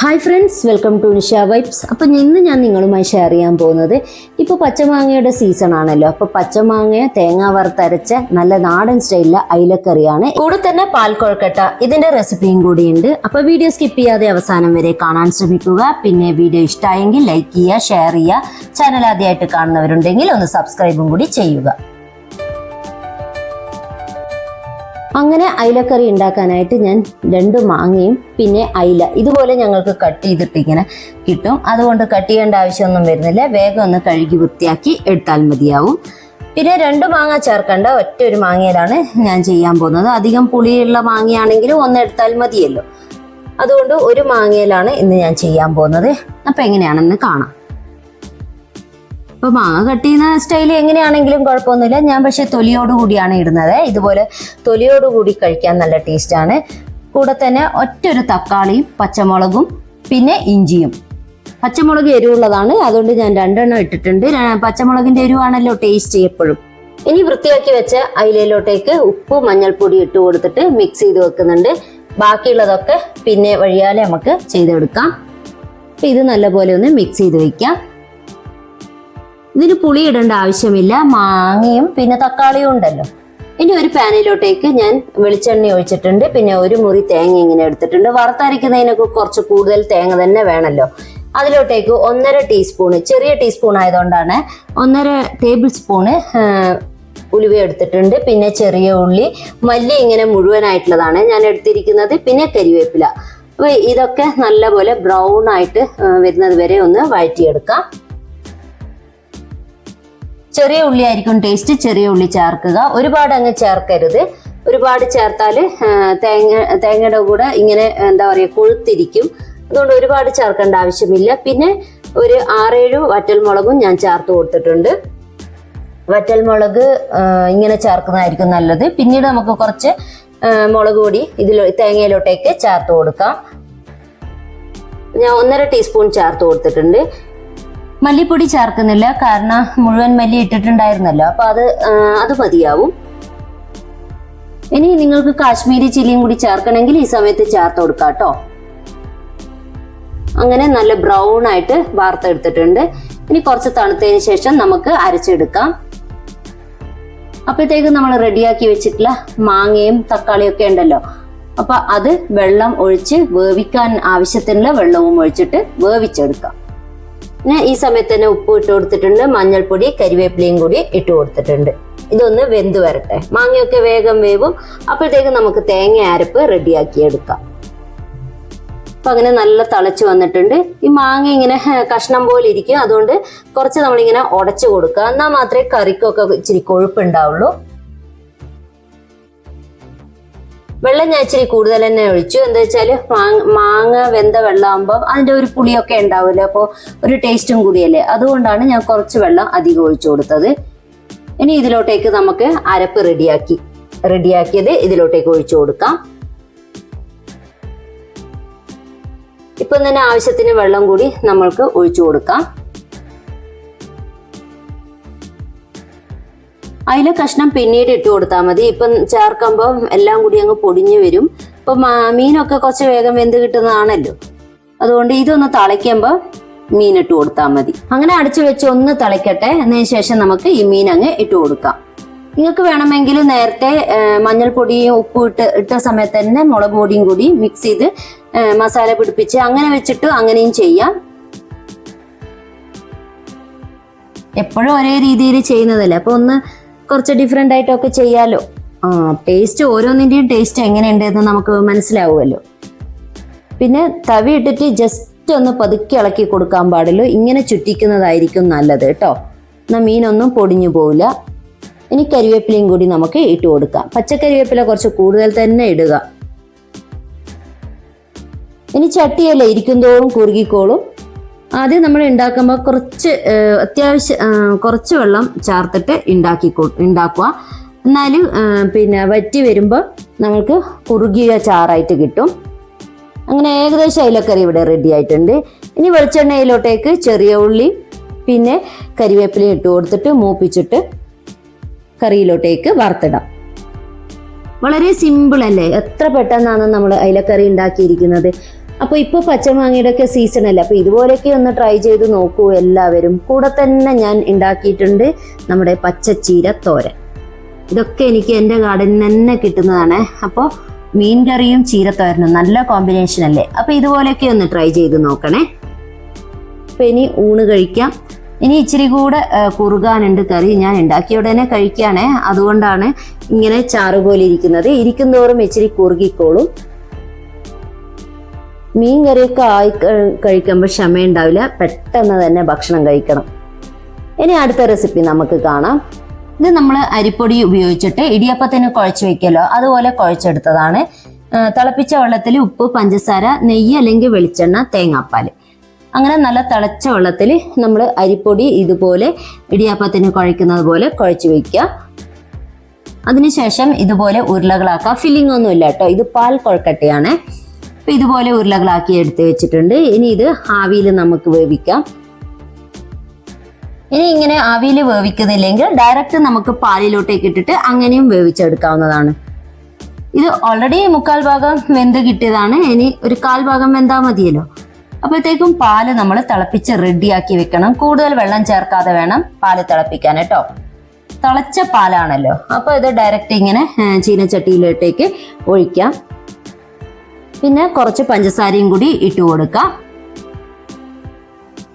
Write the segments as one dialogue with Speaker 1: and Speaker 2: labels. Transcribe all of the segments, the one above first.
Speaker 1: Hi friends, welcome to Nisha vibes. അപ്പം ഇന്ന് ഞാൻ നിങ്ങളുമായി ഷെയർ ചെയ്യാൻ പോകുന്നത് ഇപ്പോൾ പച്ചമാങ്ങയുടെ സീസൺ ആണല്ലോ. അപ്പോൾ പച്ചമാങ്ങയെ തേങ്ങ വറുത്തരച്ച നല്ല നാടൻ സ്റ്റൈലിലെ അയിലക്കറിയാണ്. കൂടെ തന്നെ പാൽക്കൊഴുക്കട്ട, ഇതിന്റെ റെസിപ്പിയും കൂടിയുണ്ട്. അപ്പോൾ വീഡിയോ സ്കിപ്പ് ചെയ്യാതെ അവസാനം വരെ കാണാൻ ശ്രമിക്കുക. പിന്നെ വീഡിയോ ഇഷ്ടമായെങ്കിൽ ലൈക്ക് ചെയ്യുക, ഷെയർ ചെയ്യുക. ചാനൽ ആദ്യമായിട്ട് കാണുന്നവരുണ്ടെങ്കിൽ ഒന്ന് സബ്സ്ക്രൈബും കൂടി ചെയ്യുക. അങ്ങനെ അയിലക്കറി ഉണ്ടാക്കാനായിട്ട് ഞാൻ 2 മാങ്ങയും പിന്നെ അയില ഇതുപോലെ ഞങ്ങൾക്ക് കട്ട് ചെയ്തിട്ട് ഇങ്ങനെ കിട്ടും. അതുകൊണ്ട് കട്ട് ചെയ്യേണ്ട ആവശ്യമൊന്നും വരുന്നില്ല. വേഗം ഒന്ന് കഴുകി വൃത്തിയാക്കി എടുത്താൽ മതിയാവും. പിന്നെ 2 മാങ്ങ ചേർക്കേണ്ട ഒറ്റ ഒരു മാങ്ങയിലാണ് ഞാൻ ചെയ്യാൻ പോകുന്നത്. അധികം പുളിയുള്ള മാങ്ങയാണെങ്കിലും ഒന്ന് എടുത്താൽ മതിയല്ലോ. അതുകൊണ്ട് ഒരു മാങ്ങയിലാണ് ഇന്ന് ഞാൻ ചെയ്യാൻ പോകുന്നത്. അപ്പം എങ്ങനെയാണെന്ന് കാണാം. അപ്പോൾ മാങ്ങ കട്ട് ചെയ്യുന്ന സ്റ്റൈൽ എങ്ങനെയാണെങ്കിലും കുഴപ്പമൊന്നുമില്ല. ഞാൻ പക്ഷേ തൊലിയോടുകൂടിയാണ് ഇടുന്നത്. ഇതുപോലെ തൊലിയോടുകൂടി കഴിക്കാൻ നല്ല ടേസ്റ്റാണ്. കൂടെ തന്നെ ഒറ്റൊരു തക്കാളിയും പച്ചമുളകും പിന്നെ ഇഞ്ചിയും. പച്ചമുളക് എരിവുള്ളതാണ്, അതുകൊണ്ട് ഞാൻ 2 എണ്ണം ഇട്ടിട്ടുണ്ട്. പച്ചമുളകിന്റെ എരിവാണല്ലോ ടേസ്റ്റ് എപ്പോഴും. ഇനി വൃത്തിയാക്കി വെച്ച അയിലയിലോട്ടേക്ക് ഉപ്പ് മഞ്ഞൾപ്പൊടി ഇട്ട് കൊടുത്തിട്ട് മിക്സ് ചെയ്ത് വെക്കുന്നുണ്ട്. ബാക്കിയുള്ളതൊക്കെ പിന്നെ വഴിയാലെ നമുക്ക് ചെയ്തെടുക്കാം. അപ്പം ഇത് നല്ലപോലെ ഒന്ന് മിക്സ് ചെയ്ത് വയ്ക്കാം. ഇതിന് പുളി ഇടേണ്ട ആവശ്യമില്ല, മാങ്ങയും പിന്നെ തക്കാളിയും ഉണ്ടല്ലോ. ഇനി ഒരു പാനിലോട്ടേക്ക് ഞാൻ വെളിച്ചെണ്ണ ഒഴിച്ചിട്ടുണ്ട്. പിന്നെ ഒരു മുറി തേങ്ങ ഇങ്ങനെ എടുത്തിട്ടുണ്ട്. വറുത്തരയ്ക്കുന്നതിനൊക്കെ കുറച്ച് കൂടുതൽ തേങ്ങ തന്നെ വേണമല്ലോ. അതിലോട്ടേക്ക് 1.5 ടീസ്പൂണ്, ചെറിയ ടീസ്പൂൺ ആയതുകൊണ്ടാണ് 1.5 ടേബിൾ സ്പൂണ് ഉലുവ എടുത്തിട്ടുണ്ട്. പിന്നെ ചെറിയ ഉള്ളി, മല്ലി ഇങ്ങനെ മുഴുവനായിട്ടുള്ളതാണ് ഞാൻ എടുത്തിരിക്കുന്നത്. പിന്നെ കരിവേപ്പില. അപ്പോൾ ഇതൊക്കെ നല്ലപോലെ ബ്രൗൺ ആയിട്ട് വരുന്നത് വരെ ഒന്ന് വഴറ്റിയെടുക്കാം. ചെറിയ ഉള്ളി ആയിരിക്കും ടേസ്റ്റ്, ചെറിയ ഉള്ളി ചേർക്കുക. ഒരുപാട് അങ്ങ് ചേർക്കരുത്. ഒരുപാട് ചേർത്താൽ തേങ്ങയുടെ കൂടെ ഇങ്ങനെ എന്താ പറയുക കൊഴുത്തിരിക്കും. അതുകൊണ്ട് ഒരുപാട് ചേർക്കേണ്ട ആവശ്യമില്ല. പിന്നെ ഒരു 6-7 വറ്റൽമുളകും ഞാൻ ചേർത്ത് കൊടുത്തിട്ടുണ്ട്. വറ്റൽമുളക് ഇങ്ങനെ ചേർക്കുന്നതായിരിക്കും നല്ലത്. പിന്നീട് നമുക്ക് കുറച്ച് മുളക് പൊടി തേങ്ങയിലോട്ടേക്ക് ചേർത്ത് കൊടുക്കാം. ഞാൻ 1.5 ടീസ്പൂൺ ചേർത്ത് കൊടുത്തിട്ടുണ്ട്. മല്ലിപ്പൊടി ചേർക്കുന്നില്ല, കാരണം മുഴുവൻ മല്ലി ഇട്ടിട്ടുണ്ടായിരുന്നല്ലോ. അപ്പൊ അത് മതിയാവും. ഇനി നിങ്ങൾക്ക് കാശ്മീരി ചില്ലിയും കൂടി ചേർക്കണമെങ്കിൽ ഈ സമയത്ത് ചേർത്ത് കൊടുക്കാം കേട്ടോ. അങ്ങനെ നല്ല ബ്രൗൺ ആയിട്ട് വാർത്തെടുത്തിട്ടുണ്ട്. ഇനി കുറച്ച് തണുത്തതിന് ശേഷം നമുക്ക് അരച്ചെടുക്കാം. അപ്പോഴത്തേക്ക് നമ്മൾ റെഡിയാക്കി വെച്ചിട്ടുള്ള മാങ്ങയും തക്കാളിയും ഒക്കെ ഉണ്ടല്ലോ. അപ്പൊ അത് വെള്ളം ഒഴിച്ച് വേവിക്കാൻ ആവശ്യത്തിനുള്ള വെള്ളവും ഒഴിച്ചിട്ട് വേവിച്ചെടുക്കാം. പിന്നെ ഈ സമയത്ത് തന്നെ ഉപ്പ് ഇട്ട് കൊടുത്തിട്ടുണ്ട്. മഞ്ഞൾപ്പൊടി കരിവേപ്പിലയും കൂടി ഇട്ട് കൊടുത്തിട്ടുണ്ട്. ഇതൊന്ന് വെന്ത് വരട്ടെ. മാങ്ങയൊക്കെ വേഗം വേവും. അപ്പോഴത്തേക്ക് നമുക്ക് തേങ്ങ അരപ്പ് റെഡിയാക്കി എടുക്കാം. അപ്പൊ അങ്ങനെ നല്ല തിളച്ച് വന്നിട്ടുണ്ട്. ഈ മാങ്ങ ഇങ്ങനെ കഷ്ണം പോലെ ഇരിക്കും. അതുകൊണ്ട് കുറച്ച് നമ്മളിങ്ങനെ ഉടച്ചു കൊടുക്കുക. എന്നാൽ മാത്രമേ കറിക്കൊക്കെ ഇച്ചിരി കൊഴുപ്പുണ്ടാവുള്ളൂ. വെള്ളം ഞാൻ ഇച്ചിരി കൂടുതൽ തന്നെ ഒഴിച്ചു. എന്താ വെച്ചാൽ മാങ്ങ വെന്ത വെള്ളമാകുമ്പോൾ അതിന്റെ ഒരു പുളിയൊക്കെ ഉണ്ടാവില്ല. അപ്പോൾ ഒരു ടേസ്റ്റും കൂടിയല്ലേ. അതുകൊണ്ടാണ് ഞാൻ കുറച്ച് വെള്ളം അധികം ഒഴിച്ചു കൊടുത്തത്. ഇനി ഇതിലോട്ടേക്ക് നമുക്ക് അരപ്പ് റെഡിയാക്കിയത് ഇതിലോട്ടേക്ക് ഒഴിച്ചു കൊടുക്കാം. ഇപ്പം തന്നെ ആവശ്യത്തിന് വെള്ളം കൂടി നമ്മൾക്ക് ഒഴിച്ചു കൊടുക്കാം. അതിലെ കഷ്ണം പിന്നീട് ഇട്ട് കൊടുത്താൽ മതി. ഇപ്പം ചേർക്കുമ്പോൾ എല്ലാം കൂടി അങ്ങ് പൊടിഞ്ഞു വരും. ഇപ്പൊ മീനൊക്കെ കുറച്ച് വേഗം വെന്ത് കിട്ടുന്നതാണല്ലോ. അതുകൊണ്ട് ഇതൊന്ന് തിളയ്ക്കുമ്പോൾ മീൻ ഇട്ട് കൊടുത്താൽ മതി. അങ്ങനെ അടച്ചു വെച്ച് ഒന്ന് തിളയ്ക്കട്ടെ. എന്നതിന് ശേഷം നമുക്ക് ഈ മീൻ അങ്ങ് ഇട്ട് കൊടുക്കാം. നിങ്ങൾക്ക് വേണമെങ്കിൽ നേരത്തെ മഞ്ഞൾപ്പൊടിയും ഉപ്പും ഇട്ട സമയത്ത് തന്നെ മുളക് പൊടിയും കൂടി മിക്സ് ചെയ്ത് മസാല പിടിപ്പിച്ച് അങ്ങനെ വെച്ചിട്ട് അങ്ങനെയും ചെയ്യാം. എപ്പോഴും ഒരേ രീതിയിൽ ചെയ്യുന്നതല്ലേ. അപ്പൊ ഒന്ന് കുറച്ച് ഡിഫറെൻ്റ് ആയിട്ടൊക്കെ ചെയ്യാലോ. ടേസ്റ്റ് ഓരോന്നിൻ്റെയും ടേസ്റ്റ് എങ്ങനെയുണ്ടെന്ന് നമുക്ക് മനസ്സിലാവുമല്ലോ. പിന്നെ തവി ഇട്ടിട്ട് ജസ്റ്റ് ഒന്ന് പതുക്കി ഇളക്കി കൊടുക്കാൻ പാടുള്ളൂ. ഇങ്ങനെ ചുറ്റിക്കുന്നതായിരിക്കും നല്ലത് കേട്ടോ. എന്നാൽ മീനൊന്നും പൊടിഞ്ഞു പോവില്ല. ഇനി കരിവേപ്പിലയും കൂടി നമുക്ക് ഇട്ട് കൊടുക്കാം. പച്ചക്കരിവേപ്പില കുറച്ച് കൂടുതൽ തന്നെ ഇടുക. ഇനി ചട്ടിയല്ലേ ഇരിക്കുന്തോറും കുറുകിക്കോളും. ആദ്യം നമ്മൾ ഉണ്ടാക്കുമ്പോൾ കുറച്ച് വെള്ളം ചേർത്തിട്ട് ഉണ്ടാക്കുക. എന്നാലും പിന്നെ വറ്റി വരുമ്പോൾ നമുക്ക് കുറുകിയ ചാറായിട്ട് കിട്ടും. അങ്ങനെ ഏകദേശം അയിലക്കറി ഇവിടെ റെഡി ആയിട്ടുണ്ട്. ഇനി വെളിച്ചെണ്ണയിലോട്ടേക്ക് ചെറിയ ഉള്ളി പിന്നെ കരിവേപ്പിലയും ഇട്ട് കൊടുത്തിട്ട് മൂപ്പിച്ചിട്ട് കറിയിലോട്ടേക്ക് വറുത്തിടാം. വളരെ സിമ്പിൾ അല്ലേ? എത്ര പെട്ടെന്നാണ് നമ്മൾ അയിലക്കറി ഉണ്ടാക്കിയിരിക്കുന്നത്. അപ്പോൾ ഇപ്പോൾ പച്ചമാങ്ങയുടെ ഒക്കെ സീസൺ അല്ലേ, അപ്പോൾ ഇതുപോലെയൊക്കെ ഒന്ന് ട്രൈ ചെയ്ത് നോക്കൂ എല്ലാവരും. കൂടെ തന്നെ ഞാൻ ഉണ്ടാക്കിയിട്ടുണ്ട് നമ്മുടെ പച്ചച്ചീര തോരൻ. ഇതൊക്കെ എനിക്ക് എൻ്റെ ഗാർഡനിൽ തന്നെ കിട്ടുന്നതാണ്. അപ്പോൾ മീൻ കറിയും ചീരത്തോരനും നല്ല കോമ്പിനേഷൻ അല്ലേ. അപ്പോൾ ഇതുപോലെയൊക്കെ ഒന്ന് ട്രൈ ചെയ്ത് നോക്കണേ. അപ്പോൾ ഇനി ഊണ് കഴിക്കാം. ഇനി ഇച്ചിരി കൂടെ കുറുകാനുണ്ട് കറി. ഞാൻ ഉണ്ടാക്കിയ ഉടനെ കഴിക്കുകയാണേ, അതുകൊണ്ടാണ് ഇങ്ങനെ ചാറ് പോലെ ഇരിക്കുന്നത്. ഇരിക്കുന്തോറും ഇച്ചിരി കുറുകിക്കോളും. മീൻ കറിയൊക്കെ ആയി കഴിക്കുമ്പോൾ ക്ഷമയുണ്ടാവില്ല, പെട്ടെന്ന് തന്നെ ഭക്ഷണം കഴിക്കണം. ഇനി അടുത്ത റെസിപ്പി നമുക്ക് കാണാം. ഇത് നമ്മൾ അരിപ്പൊടി ഉപയോഗിച്ചിട്ട് ഇടിയപ്പത്തിന് കുഴച്ച് വെക്കല്ലോ, അതുപോലെ കുഴച്ചെടുത്തതാണ്. തിളപ്പിച്ച വെള്ളത്തിൽ ഉപ്പ്, പഞ്ചസാര, നെയ്യ് അല്ലെങ്കിൽ വെളിച്ചെണ്ണ, തേങ്ങാപ്പാൽ, അങ്ങനെ നല്ല തിളച്ച വെള്ളത്തിൽ നമ്മൾ അരിപ്പൊടി ഇതുപോലെ ഇടിയപ്പത്തിന് കുഴക്കുന്നത് പോലെ കുഴച്ച് വയ്ക്കുക. അതിനുശേഷം ഇതുപോലെ ഉരുളകളാക്കുക. ഫില്ലിംഗ് ഒന്നും ഇല്ല കേട്ടോ, ഇത് പാൽ കൊഴക്കട്ടയാണ്. അപ്പം ഇതുപോലെ ഉരുളകളാക്കി എടുത്ത് വെച്ചിട്ടുണ്ട്. ഇനി ഇത് ആവിയിൽ നമുക്ക് വേവിക്കാം. ഇനി ഇങ്ങനെ ആവിയിൽ വേവിക്കുന്നില്ലെങ്കിൽ ഡയറക്റ്റ് നമുക്ക് പാലിലോട്ടേക്ക് ഇട്ടിട്ട് അങ്ങനെയും വേവിച്ചെടുക്കാവുന്നതാണ്. ഇത് ഓൾറെഡി 3/4 ഭാഗം വെന്ത് കിട്ടിയതാണ്. ഇനി ഒരു 1/4 ഭാഗം വെന്താൽ മതിയല്ലോ. അപ്പോഴത്തേക്കും പാല് നമ്മൾ തിളപ്പിച്ച് റെഡിയാക്കി വെക്കണം. കൂടുതൽ വെള്ളം ചേർക്കാതെ വേണം പാല് തിളപ്പിക്കാൻ കേട്ടോ. തിളച്ച പാലാണല്ലോ, അപ്പോൾ ഇത് ഡയറക്റ്റ് ഇങ്ങനെ ചീനച്ചട്ടിയിലോട്ടേക്ക് ഒഴിക്കാം. പിന്നെ കുറച്ച് പഞ്ചസാരയും കൂടി ഇട്ട് കൊടുക്കാം.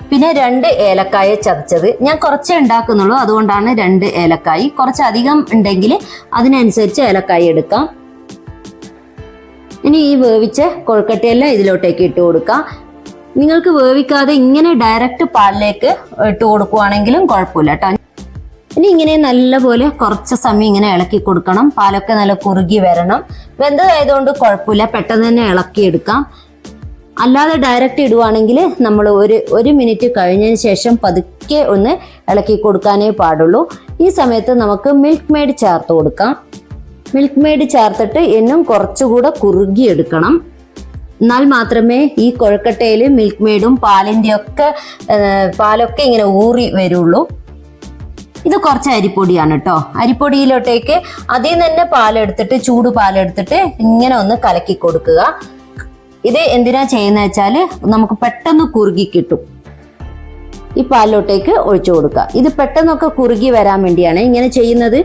Speaker 1: പിന്നെ 2 ഏലക്കായ ചതച്ചത്. ഞാൻ കുറച്ചേ ഉണ്ടാക്കുന്നുള്ളൂ, അതുകൊണ്ടാണ് 2 ഏലക്കായി. കുറച്ചധികം ഉണ്ടെങ്കിൽ അതിനനുസരിച്ച് ഏലക്കായ എടുക്കാം. ഇനി ഈ വേവിച്ച കൊഴുക്കട്ടയെല്ലാം ഇതിലോട്ടേക്ക് ഇട്ട് കൊടുക്കാം. നിങ്ങൾക്ക് വേവിക്കാതെ ഇങ്ങനെ ഡയറക്റ്റ് പാലിലേക്ക് ഇട്ട് കൊടുക്കുവാണെങ്കിലും കുഴപ്പമില്ല കേട്ടോ. ഇനി ഇങ്ങനെ നല്ലപോലെ കുറച്ച് സമയം ഇങ്ങനെ ഇളക്കി കൊടുക്കണം. പാലൊക്കെ നല്ല കുറുകി വരണം. വെന്തതായതുകൊണ്ട് കുഴപ്പമില്ല, പെട്ടെന്ന് തന്നെ ഇളക്കിയെടുക്കാം. അല്ലാതെ ഡയറക്റ്റ് ഇടുവാണെങ്കിൽ നമ്മൾ ഒരു മിനിറ്റ് കഴിഞ്ഞതിന് ശേഷം പതുക്കെ ഒന്ന് ഇളക്കി കൊടുക്കാനേ പാടുള്ളൂ. ഈ സമയത്ത് നമുക്ക് മിൽക്ക് മെയ്ഡ് ചേർത്ത് കൊടുക്കാം. മിൽക്ക് മെയ്ഡ് ചേർത്തിട്ട് എന്നും കുറച്ചുകൂടെ കുറുകിയെടുക്കണം. എന്നാൽ മാത്രമേ ഈ കൊഴുക്കട്ടയിൽ മിൽക്ക് മെയ്ഡും പാലൊക്കെ ഇങ്ങനെ ഊറി വരുള്ളൂ. ഇത് കുറച്ച് അരിപ്പൊടിയാണ് കേട്ടോ. അരിപ്പൊടിയിലോട്ടേക്ക് അതിൽ തന്നെ പാലെടുത്തിട്ട്, ചൂട് പാലെടുത്തിട്ട് ഇങ്ങനെ ഒന്ന് കലക്കി കൊടുക്കുക. ഇത് എന്തിനാ ചെയ്യുന്ന വെച്ചാൽ നമുക്ക് പെട്ടെന്ന് കുറുകി കിട്ടും. ഈ പാലിലോട്ടേക്ക് ഒഴിച്ചു കൊടുക്കുക. ഇത് പെട്ടെന്നൊക്കെ കുറുകി വരാൻ വേണ്ടിയാണ് ഇങ്ങനെ ചെയ്യുന്നത്.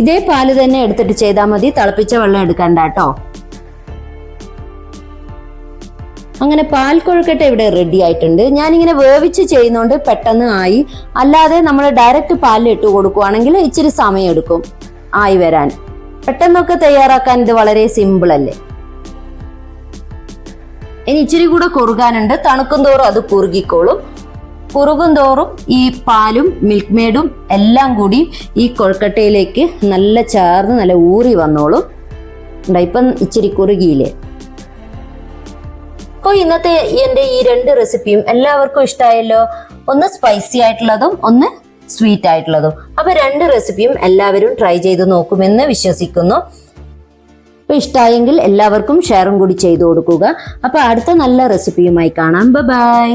Speaker 1: ഇതേ പാല് തന്നെ എടുത്തിട്ട് ചെയ്താൽ മതി, തിളപ്പിച്ച വെള്ളം എടുക്കണ്ട കേട്ടോ. അങ്ങനെ പാൽ കൊഴുക്കട്ട ഇവിടെ റെഡി ആയിട്ടുണ്ട്. ഞാനിങ്ങനെ വേവിച്ച് ചെയ്യുന്നതുകൊണ്ട് പെട്ടെന്ന് ആയി. അല്ലാതെ നമ്മൾ ഡയറക്റ്റ് പാലിൽ ഇട്ട് കൊടുക്കുവാണെങ്കിൽ ഇച്ചിരി സമയം എടുക്കും ആയി വരാൻ. പെട്ടെന്നൊക്കെ തയ്യാറാക്കാൻ ഇത് വളരെ സിമ്പിൾ അല്ലേ. ഇനി ഇച്ചിരി കൂടെ കുറുകാനുണ്ട്. തണുക്കും തോറും അത് കുറുകിക്കോളും. കുറുകും തോറും ഈ പാലും മിൽക്ക് മെയ്ഡും എല്ലാം കൂടി ഈ കൊഴുക്കട്ടയിലേക്ക് നല്ല ചേർന്ന് നല്ല ഊറി വന്നോളും. ഇപ്പം ഇച്ചിരി കുറുകിയില്ലേ. അപ്പോൾ ഇന്നത്തെ എൻ്റെ ഈ 2 റെസിപ്പിയും എല്ലാവർക്കും ഇഷ്ടമായല്ലോ. ഒന്ന് സ്പൈസി ആയിട്ടുള്ളതും ഒന്ന് സ്വീറ്റ് ആയിട്ടുള്ളതും. അപ്പോൾ 2 റെസിപ്പിയും എല്ലാവരും ട്രൈ ചെയ്ത് നോക്കുമെന്ന് വിശ്വസിക്കുന്നു. അപ്പോൾ ഇഷ്ടമായെങ്കിൽ എല്ലാവർക്കും ഷെയറും കൂടി ചെയ്തു കൊടുക്കുക. അപ്പോൾ അടുത്ത നല്ല റെസിപ്പിയുമായി കാണാം. ബൈ.